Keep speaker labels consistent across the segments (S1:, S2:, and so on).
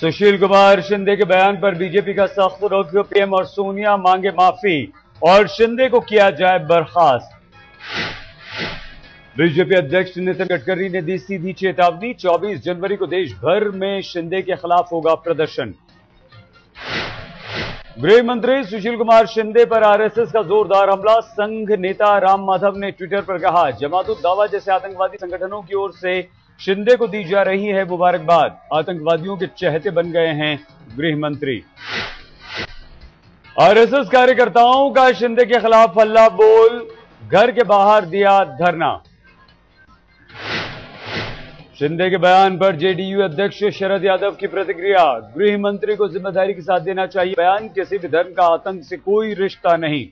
S1: सुशील कुमार शिंदे के बयान पर बीजेपी का सख्त विरोध, पीएम और सोनिया मांगे माफी और शिंदे को किया जाए बर्खास्त। बीजेपी अध्यक्ष नितिन गडकरी ने दी सीधी चेतावनी, 24 जनवरी को देश भर में शिंदे के खिलाफ होगा प्रदर्शन। गृह मंत्री सुशील कुमार शिंदे पर आरएसएस का जोरदार हमला, संघ नेता राम माधव ने ट्विटर पर कहा, जमात-उद-दावा जैसे आतंकवादी संगठनों की ओर से शिंदे को दी जा रही है मुबारकबाद, आतंकवादियों के चहेते बन गए हैं गृह मंत्री। आरएसएस कार्यकर्ताओं का शिंदे के खिलाफ हल्ला बोल, घर के बाहर दिया धरना। शिंदे के बयान पर जेडीयू अध्यक्ष शरद यादव की प्रतिक्रिया, गृह मंत्री को जिम्मेदारी के साथ देना चाहिए बयान, किसी भी धर्म का आतंक से कोई रिश्ता नहीं।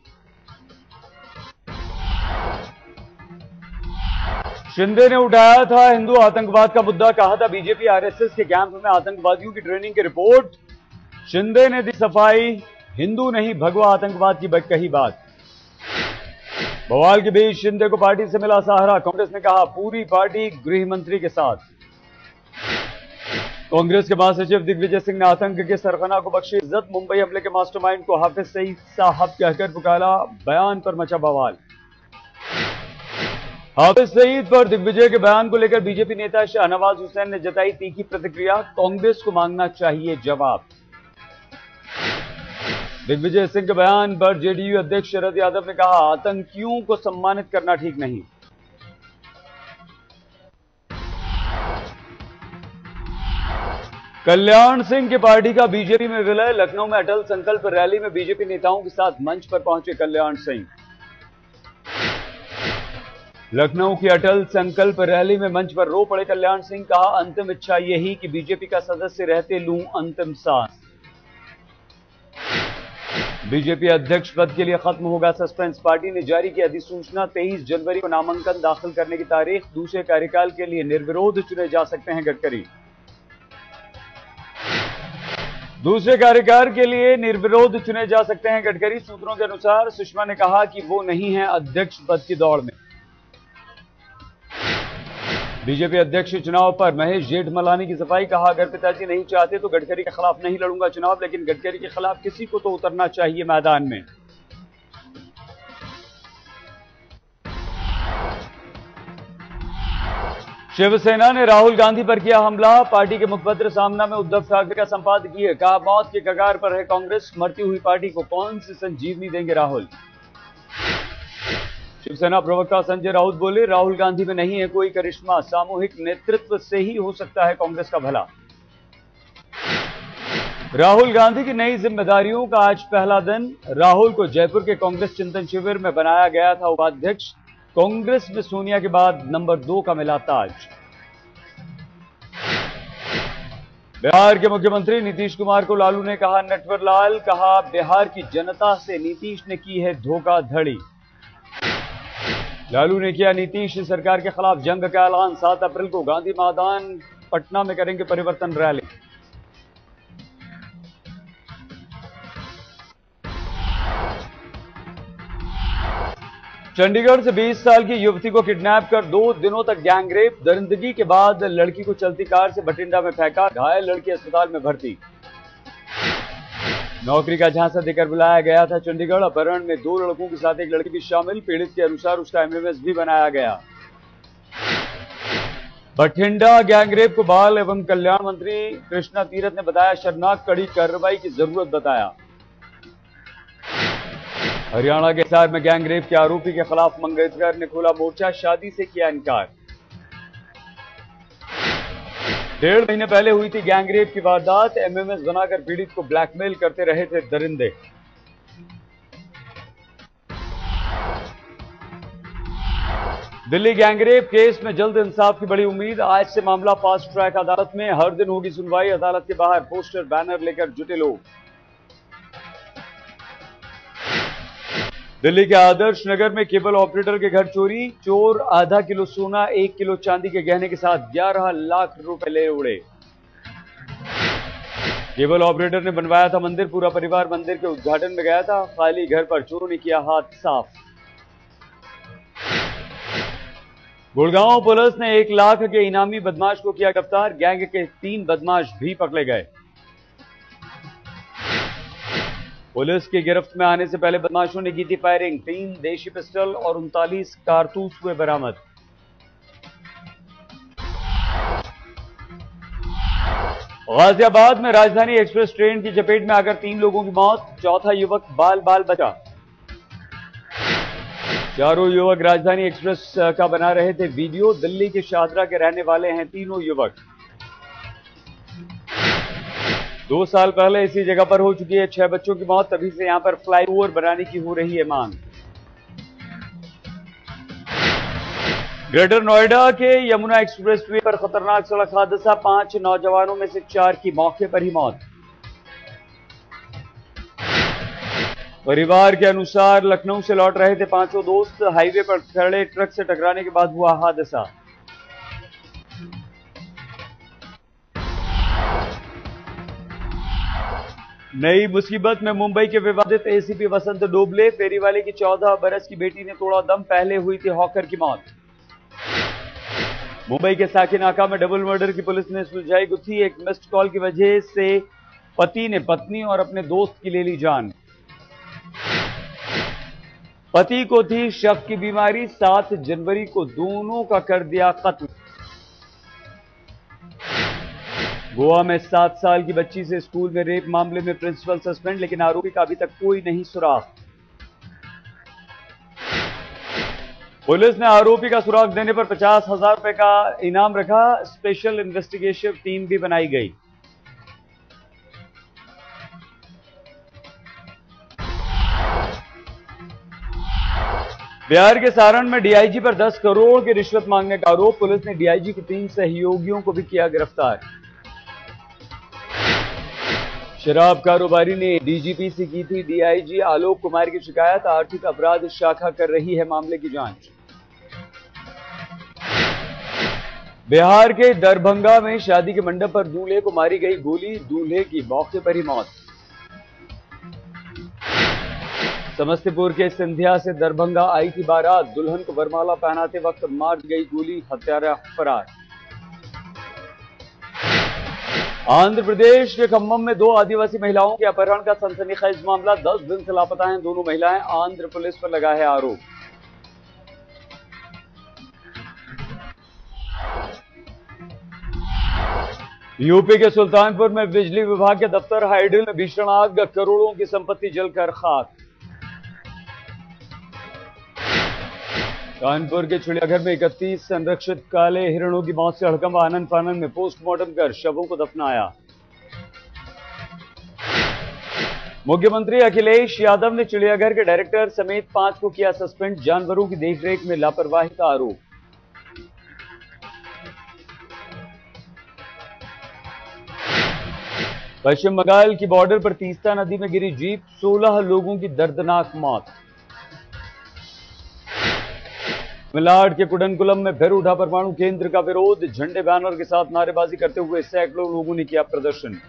S1: शिंदे ने उठाया था हिंदू आतंकवाद का मुद्दा, कहा था बीजेपी आरएसएस के कैंप में आतंकवादियों की ट्रेनिंग की रिपोर्ट। शिंदे ने दी सफाई, हिंदू नहीं भगवा आतंकवाद की कही बात। बवाल के बीच शिंदे को पार्टी से मिला सहारा, कांग्रेस ने कहा पूरी पार्टी गृह मंत्री के साथ। कांग्रेस के महासचिव दिग्विजय सिंह ने आतंक के सरगना को बख्शी इज्जत, मुंबई हमले के मास्टरमाइंड को हाफिज सईद साहब कहकर पुकारा, बयान पर मचा बवाल। हाफिज सईद पर दिग्विजय के बयान को लेकर बीजेपी नेता शाहनवाज हुसैन ने जताई तीखी प्रतिक्रिया, कांग्रेस को मांगना चाहिए जवाब। दिग्विजय सिंह के बयान पर जेडीयू अध्यक्ष शरद यादव ने कहा, आतंकियों को सम्मानित करना ठीक नहीं। कल्याण सिंह की पार्टी का बीजेपी में विलय, लखनऊ में अटल संकल्प रैली में बीजेपी नेताओं के साथ मंच पर पहुंचे कल्याण सिंह। लखनऊ की अटल संकल्प रैली में मंच पर रो पड़े कल्याण सिंह, कहा अंतिम इच्छा यही कि बीजेपी का सदस्य रहते लूं अंतिम सांस। बीजेपी अध्यक्ष पद के लिए खत्म होगा सस्पेंस, पार्टी ने जारी की अधिसूचना, 23 जनवरी को नामांकन दाखिल करने की तारीख, दूसरे कार्यकाल के लिए निर्विरोध चुने जा सकते हैं गडकरी। दूसरे कार्यकाल के लिए निर्विरोध चुने जा सकते हैं गडकरी। सूत्रों के अनुसार सुषमा ने कहा कि वो नहीं है अध्यक्ष पद की दौड़ में। बीजेपी अध्यक्ष चुनाव पर महेश जेठमलानी की सफाई, कहा अगर पिताजी नहीं चाहते तो गडकरी के खिलाफ नहीं लड़ूंगा चुनाव, लेकिन गडकरी के खिलाफ किसी को तो उतरना चाहिए मैदान में। शिवसेना ने राहुल गांधी पर किया हमला, पार्टी के मुखपत्र सामना में उद्धव ठाकरे का संपादकीय, कहा मौत के कगार पर है कांग्रेस, मरती हुई पार्टी को कौन सी संजीवनी देंगे राहुल। शिवसेना प्रवक्ता संजय राउत बोले, राहुल गांधी में नहीं है कोई करिश्मा, सामूहिक नेतृत्व से ही हो सकता है कांग्रेस का भला। राहुल गांधी की नई जिम्मेदारियों का आज पहला दिन, राहुल को जयपुर के कांग्रेस चिंतन शिविर में बनाया गया था उपाध्यक्ष, कांग्रेस में सोनिया के बाद नंबर 2 का मिला ताज। बिहार के मुख्यमंत्री नीतीश कुमार को लालू ने कहा नटवरलाल, कहा बिहार की जनता से नीतीश ने की है धोखाधड़ी। लालू ने किया नीतीश सरकार के खिलाफ जंग का ऐलान, 7 अप्रैल को गांधी मैदान पटना में करेंगे परिवर्तन रैली। चंडीगढ़ से 20 साल की युवती को किडनैप कर 2 दिनों तक गैंगरेप, दरिंदगी के बाद लड़की को चलती कार से बठिंडा में फेंका, घायल लड़की अस्पताल में भर्ती। नौकरी का झांसा देकर बुलाया गया था चंडीगढ़, अपहरण में 2 लड़कों के साथ एक लड़की भी शामिल, पीड़ित के अनुसार उसका एमएमएस भी बनाया गया। बठिंडा गैंगरेप को बाल एवं कल्याण मंत्री कृष्णा तीरथ ने बताया शर्मनाक, कड़ी कार्रवाई की जरूरत बताया। हरियाणा के हिसार में गैंगरेप के आरोपी के खिलाफ मंगेशकर ने खोला मोर्चा, शादी से किया इनकार। 1.5 महीने पहले हुई थी गैंगरेप की वारदात, एमएमएस बनाकर पीड़ित को ब्लैकमेल करते रहे थे दरिंदे। दिल्ली गैंगरेप केस में जल्द इंसाफ की बड़ी उम्मीद, आज से मामला फास्ट ट्रैक अदालत में, हर दिन होगी सुनवाई, अदालत के बाहर पोस्टर बैनर लेकर जुटे लोग। दिल्ली के आदर्श नगर में केबल ऑपरेटर के घर चोरी, चोर आधा किलो सोना 1 किलो चांदी के गहने के साथ 11 लाख रुपए ले उड़े। केबल ऑपरेटर ने बनवाया था मंदिर, पूरा परिवार मंदिर के उद्घाटन में गया था, खाली घर पर चोरों ने किया हाथ साफ। गुड़गांव पुलिस ने 1 लाख के इनामी बदमाश को किया गिरफ्तार, गैंग के 3 बदमाश भी पकड़े गए। पुलिस की गिरफ्त में आने से पहले बदमाशों ने की थी फायरिंग। 3 देशी पिस्टल और 39 कारतूस हुए बरामद। गाजियाबाद में राजधानी एक्सप्रेस ट्रेन की चपेट में आकर 3 लोगों की मौत, चौथा युवक बाल बाल बचा। चारों युवक राजधानी एक्सप्रेस का बना रहे थे वीडियो। दिल्ली के शाहदरा के रहने वाले हैं तीनों युवक। 2 साल पहले इसी जगह पर हो चुकी है 6 बच्चों की मौत। तभी से यहां पर फ्लाईओवर बनाने की हो रही है मांग। ग्रेटर नोएडा के यमुना एक्सप्रेसवे पर खतरनाक सड़क हादसा, 5 नौजवानों में से 4 की मौके पर ही मौत। परिवार के अनुसार लखनऊ से लौट रहे थे 5 दोस्त। हाईवे पर खड़े ट्रक से टकराने के बाद हुआ हादसा। नई मुसीबत में मुंबई के विवादित एसीपी वसंत डोबले। फेरी वाले की 14 बरस की बेटी ने तोड़ा दम, पहले हुई थी हॉकर की मौत। मुंबई के साकिनाका में डबल मर्डर की पुलिस ने सुलझाई गुत्थी। एक मिस्ड कॉल की वजह से पति ने पत्नी और अपने दोस्त की ले ली जान। पति को थी शक की बीमारी, 7 जनवरी को दोनों का कर दिया कत्ल। गोवा में 7 साल की बच्ची से स्कूल में रेप मामले में प्रिंसिपल सस्पेंड, लेकिन आरोपी का अभी तक कोई नहीं सुराग। पुलिस ने आरोपी का सुराग देने पर 50,000 रुपए का इनाम रखा। स्पेशल इन्वेस्टिगेशन टीम भी बनाई गई। बिहार के सारण में डीआईजी पर 10 करोड़ की रिश्वत मांगने का आरोप। पुलिस ने डीआईजी के 3 सहयोगियों को भी किया गिरफ्तार। शराब कारोबारी ने डीजीपी से की थी डीआईजी आलोक कुमार की शिकायत। आर्थिक अपराध शाखा कर रही है मामले की जांच। बिहार के दरभंगा में शादी के मंडप पर दूल्हे को मारी गई गोली, दूल्हे की मौके पर ही मौत। समस्तीपुर के सिंधिया से दरभंगा आई थी बारात, दुल्हन को वरमाला पहनाते वक्त मार गई गोली, हत्यारा फरार। आंध्र प्रदेश के खम्मम में 2 आदिवासी महिलाओं के अपहरण का सनसनीखेज मामला। 10 दिन से लापता हैं दोनों महिलाएं। आंध्र पुलिस पर लगा है आरोप। यूपी के सुल्तानपुर में बिजली विभाग के दफ्तर हाइडिल में भीषण आग, करोड़ों की संपत्ति जलकर खाक। कानपुर के चिड़ियाघर में 31 संरक्षित काले हिरणों की मौत से हड़कंप। आनन फानन में पोस्टमार्टम कर शवों को दफनाया। मुख्यमंत्री अखिलेश यादव ने चिड़ियाघर के डायरेक्टर समेत 5 को किया सस्पेंड। जानवरों की देखरेख में लापरवाही का आरोप। पश्चिम बंगाल की बॉर्डर पर तीस्ता नदी में गिरी जीप, 16 लोगों की दर्दनाक मौत। तमिलनाडु के कुडनकुलम में फिर उठा परमाणु केंद्र का विरोध। झंडे बैनर के साथ नारेबाजी करते हुए सैकड़ों लोगों ने किया प्रदर्शन।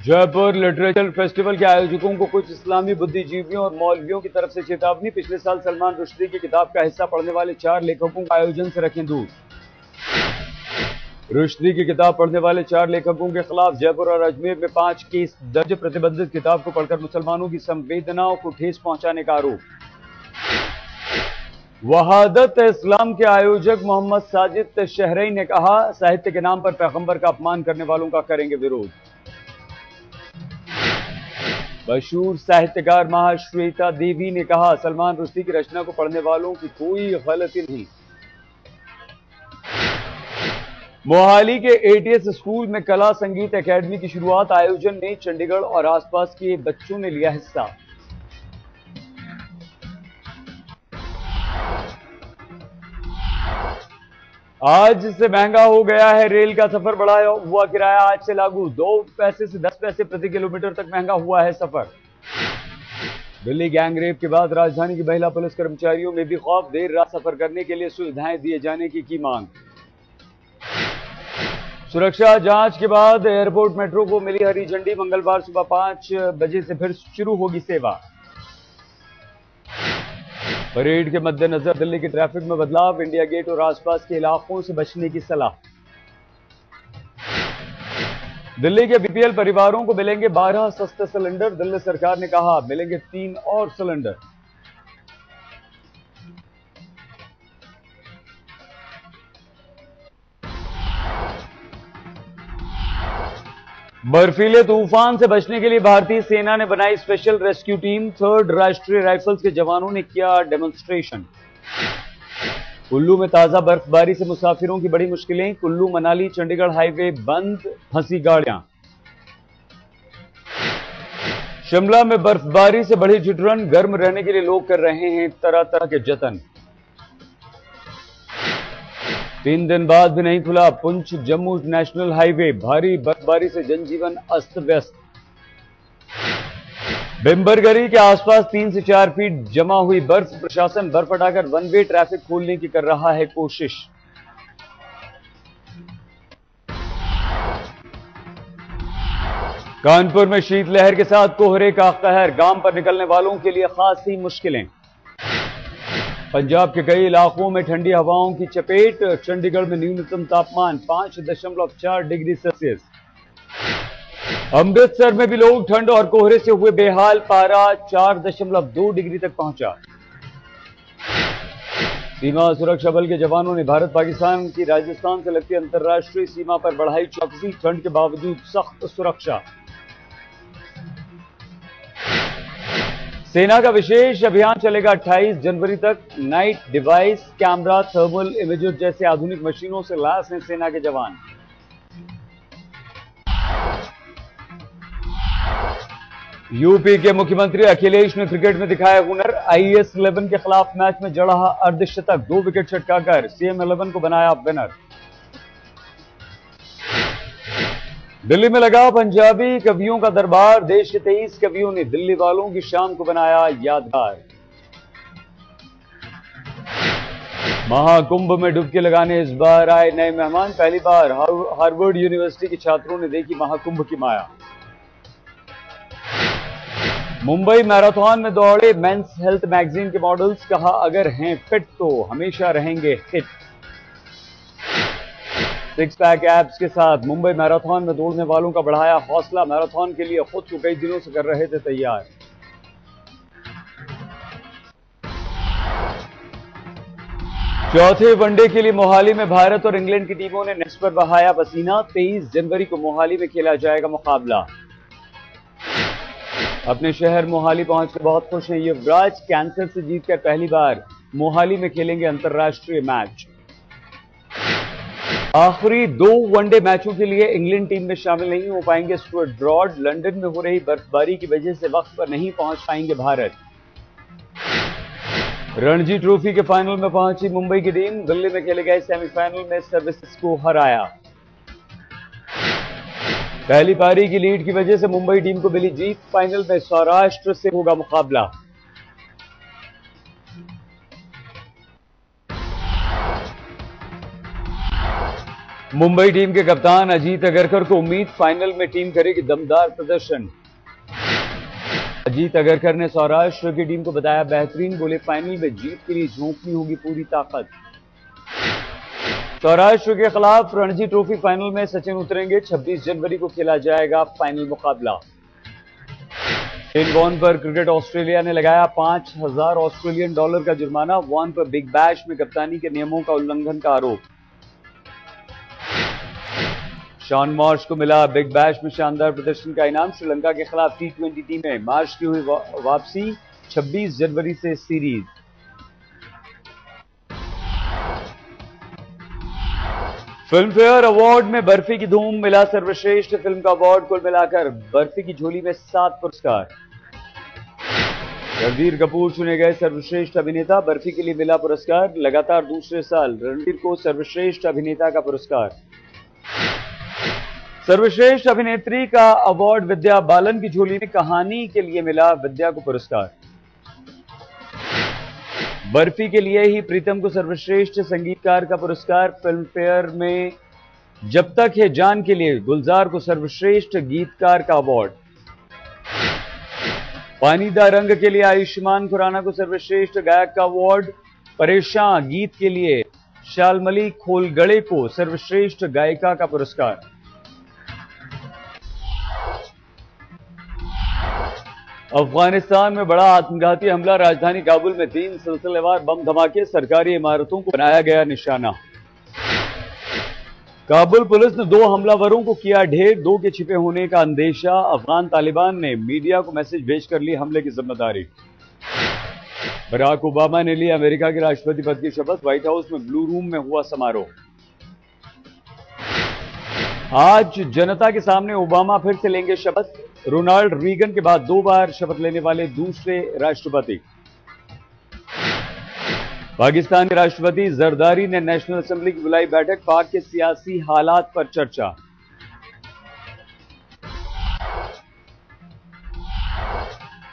S1: जयपुर लिटरेचर फेस्टिवल के आयोजकों को कुछ इस्लामी बुद्धिजीवियों और मौलवियों की तरफ से चेतावनी। पिछले साल सलमान रुश्दी की किताब का हिस्सा पढ़ने वाले 4 लेखकों का आयोजन से रखें दूर। रुश्दी की किताब पढ़ने वाले 4 लेखकों के खिलाफ जयपुर और अजमेर में 5 केस दर्ज। प्रतिबंधित किताब को पढ़कर मुसलमानों की संवेदनाओं को ठेस पहुंचाने का आरोप। वहादत इस्लाम के आयोजक मोहम्मद साजिद शहरई ने कहा, साहित्य के नाम पर पैगंबर का अपमान करने वालों का करेंगे विरोध। मशहूर साहित्यकार महाश्वेता देवी ने कहा, सलमान रुश्दी की रचना को पढ़ने वालों की कोई गलती नहीं। मोहाली के एटीएस स्कूल में कला संगीत एकेडमी की शुरुआत। आयोजन में चंडीगढ़ और आसपास के बच्चों ने लिया हिस्सा। आज से महंगा हो गया है रेल का सफर। बढ़ाया हुआ किराया आज से लागू। 2 पैसे से 10 पैसे प्रति किलोमीटर तक महंगा हुआ है सफर। दिल्ली गैंगरेप के बाद राजधानी की महिला पुलिस कर्मचारियों में भी खौफ। देर रात सफर करने के लिए सुविधाएं दिए जाने की मांग। सुरक्षा जांच के बाद एयरपोर्ट मेट्रो को मिली हरी झंडी। मंगलवार सुबह 5 बजे से फिर शुरू होगी सेवा। परेड के मद्देनजर दिल्ली की ट्रैफिक में बदलाव। इंडिया गेट और आसपास के इलाकों से बचने की सलाह। दिल्ली के बीपीएल परिवारों को मिलेंगे 12 सस्ते सिलेंडर। दिल्ली सरकार ने कहा मिलेंगे 3 और सिलेंडर। बर्फीले तूफान से बचने के लिए भारतीय सेना ने बनाई स्पेशल रेस्क्यू टीम। 3rd राष्ट्रीय राइफल्स के जवानों ने किया डेमोन्स्ट्रेशन। कुल्लू में ताजा बर्फबारी से मुसाफिरों की बड़ी मुश्किलें। कुल्लू मनाली चंडीगढ़ हाईवे बंद, फंसी गाड़ियां। शिमला में बर्फबारी से बढ़ी ठिठुरन। गर्म रहने के लिए लोग कर रहे हैं तरह तरह के जतन। 3 दिन बाद भी नहीं खुला पुंछ जम्मू नेशनल हाईवे। भारी बर्फबारी से जनजीवन अस्त व्यस्त। बिम्बरगरी के आसपास 3 से 4 फीट जमा हुई बर्फ। प्रशासन बर्फ हटाकर वन वे ट्रैफिक खोलने की कर रहा है कोशिश। कानपुर में शीतलहर के साथ कोहरे का कहर। गांव पर निकलने वालों के लिए खासी मुश्किलें। पंजाब के कई इलाकों में ठंडी हवाओं की चपेट। चंडीगढ़ में न्यूनतम तापमान 5.4 डिग्री सेल्सियस। अमृतसर में भी लोग ठंड और कोहरे से हुए बेहाल। पारा 4.2 डिग्री तक पहुंचा। सीमा सुरक्षा बल के जवानों ने भारत पाकिस्तान की राजस्थान से लगती अंतर्राष्ट्रीय सीमा पर बढ़ाई चौकसी। ठंड के बावजूद सख्त सुरक्षा। सेना का विशेष अभियान चलेगा 28 जनवरी तक। Night device, camera, thermal imager जैसे आधुनिक मशीनों से लैस हैं सेना के जवान। यूपी के मुख्यमंत्री अखिलेश ने क्रिकेट में दिखाया हुनर। आईएस 11 के खिलाफ मैच में जड़ा अर्धशतक। 2 विकेट छटकाकर सीएम 11 को बनाया विनर। दिल्ली में लगा पंजाबी कवियों का दरबार। देश के 23 कवियों ने दिल्ली वालों की शान को बनाया यादगार। महाकुंभ में डुबकी लगाने इस बार आए नए मेहमान। पहली बार हार्वर्ड यूनिवर्सिटी के छात्रों ने देखी महाकुंभ की माया। मुंबई मैराथन में दौड़े मेंस हेल्थ मैगजीन के मॉडल्स। कहा अगर हैं फिट तो हमेशा रहेंगे हिट। 6 पैक एब्स के साथ मुंबई मैराथन में दौड़ने वालों का बढ़ाया हौसला। मैराथन के लिए खुद को कई दिनों से कर रहे थे तैयार। चौथे वनडे के लिए मोहाली में भारत और इंग्लैंड की टीमों ने नेट्स पर बहाया पसीना। 23 जनवरी को मोहाली में खेला जाएगा मुकाबला। अपने शहर मोहाली पहुंचकर बहुत खुश हैं युवराज। कैंसर से जीतकर पहली बार मोहाली में खेलेंगे अंतर्राष्ट्रीय मैच। आखिरी 2 वनडे मैचों के लिए इंग्लैंड टीम में शामिल नहीं हो पाएंगे स्टुअर्ट ब्रॉड। लंदन में हो रही बर्फबारी की वजह से वक्त पर नहीं पहुंच पाएंगे भारत। रणजी ट्रॉफी के फाइनल में पहुंची मुंबई की टीम। दिल्ली में खेले गए सेमीफाइनल में सर्विसेज को हराया। पहली पारी की लीड की वजह से मुंबई टीम को मिली जीत। फाइनल में सौराष्ट्र से होगा मुकाबला। मुंबई टीम के कप्तान अजीत अगरकर को उम्मीद फाइनल में टीम करेगी दमदार प्रदर्शन। अजीत अगरकर ने सौराष्ट्र की टीम को बताया बेहतरीन। बोले फाइनल में जीत के लिए झोंकनी होगी पूरी ताकत। सौराष्ट्र के खिलाफ रणजी ट्रॉफी फाइनल में सचिन उतरेंगे। 26 जनवरी को खेला जाएगा फाइनल मुकाबला। शेन वॉर्न पर क्रिकेट ऑस्ट्रेलिया ने लगाया $5000 ऑस्ट्रेलियन डॉलर का जुर्माना। वॉर्न पर बिग बैश में कप्तानी के नियमों का उल्लंघन का आरोप। शॉन मार्श को मिला बिग बैश में शानदार प्रदर्शन का इनाम। श्रीलंका के खिलाफ T20 टीम में मार्श की हुई वापसी। 26 जनवरी से सीरीज। फिल्म फेयर अवार्ड में बर्फी की धूम। मिला सर्वश्रेष्ठ फिल्म का अवार्ड। कुल मिलाकर बर्फी की झोली में 7 पुरस्कार। रणबीर कपूर चुने गए सर्वश्रेष्ठ अभिनेता। बर्फी के लिए मिला पुरस्कार। लगातार दूसरे साल रणबीर को सर्वश्रेष्ठ अभिनेता का पुरस्कार। सर्वश्रेष्ठ अभिनेत्री का अवार्ड विद्या बालन की झोली में। कहानी के लिए मिला विद्या को पुरस्कार। बर्फी के लिए ही प्रीतम को सर्वश्रेष्ठ संगीतकार का पुरस्कार। फिल्म फेयर में जब तक है जान के लिए गुलजार को सर्वश्रेष्ठ गीतकार का अवार्ड। पानीदा रंग के लिए आयुष्मान खुराना को सर्वश्रेष्ठ गायक का अवार्ड। परेशान गीत के लिए शालमली खोलगड़े को सर्वश्रेष्ठ गायिका का पुरस्कार। अफगानिस्तान में बड़ा आत्मघाती हमला, राजधानी काबुल में 3 सिलसिलेवार बम धमाके, सरकारी इमारतों को बनाया गया निशाना। काबुल पुलिस ने 2 हमलावरों को किया ढेर, 2 के छिपे होने का अंदेशा। अफगान तालिबान ने मीडिया को मैसेज भेजकर ली हमले की जिम्मेदारी। बराक ओबामा ने ली अमेरिका के राष्ट्रपति पद की शपथ, व्हाइट हाउस में ब्लू रूम में हुआ समारोह। आज जनता के सामने ओबामा फिर से लेंगे शपथ, रोनाल्ड रीगन के बाद 2 बार शपथ लेने वाले दूसरे राष्ट्रपति। पाकिस्तान के राष्ट्रपति जरदारी ने नेशनल असेंबली की बुलाई बैठक, पाक के सियासी हालात पर चर्चा।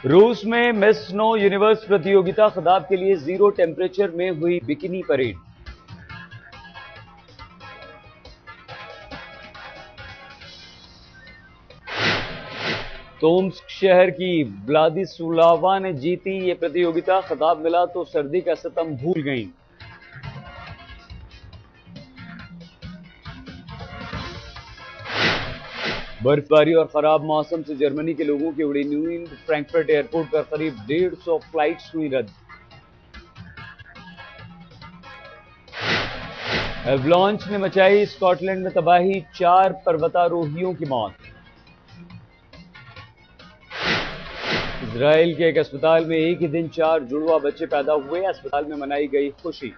S1: रूस में मिस नो यूनिवर्स प्रतियोगिता, खिताब के लिए 0 टेम्परेचर में हुई बिकिनी परेड। तोम्स्क शहर की व्लादिस्लावा ने जीती ये प्रतियोगिता, खिताब मिला तो सर्दी का सितम भूल गईं। बर्फबारी और खराब मौसम से जर्मनी के लोगों की उड़ी नींद, फ्रैंकफर्ट एयरपोर्ट पर करीब 150 फ्लाइट्स हुई रद्द। एवलांच ने मचाई स्कॉटलैंड में तबाही, 4 पर्वतारोहियों की मौत। इजराइल के एक अस्पताल में एक ही दिन 4 जुड़वा बच्चे पैदा हुए, अस्पताल में मनाई गई खुशी।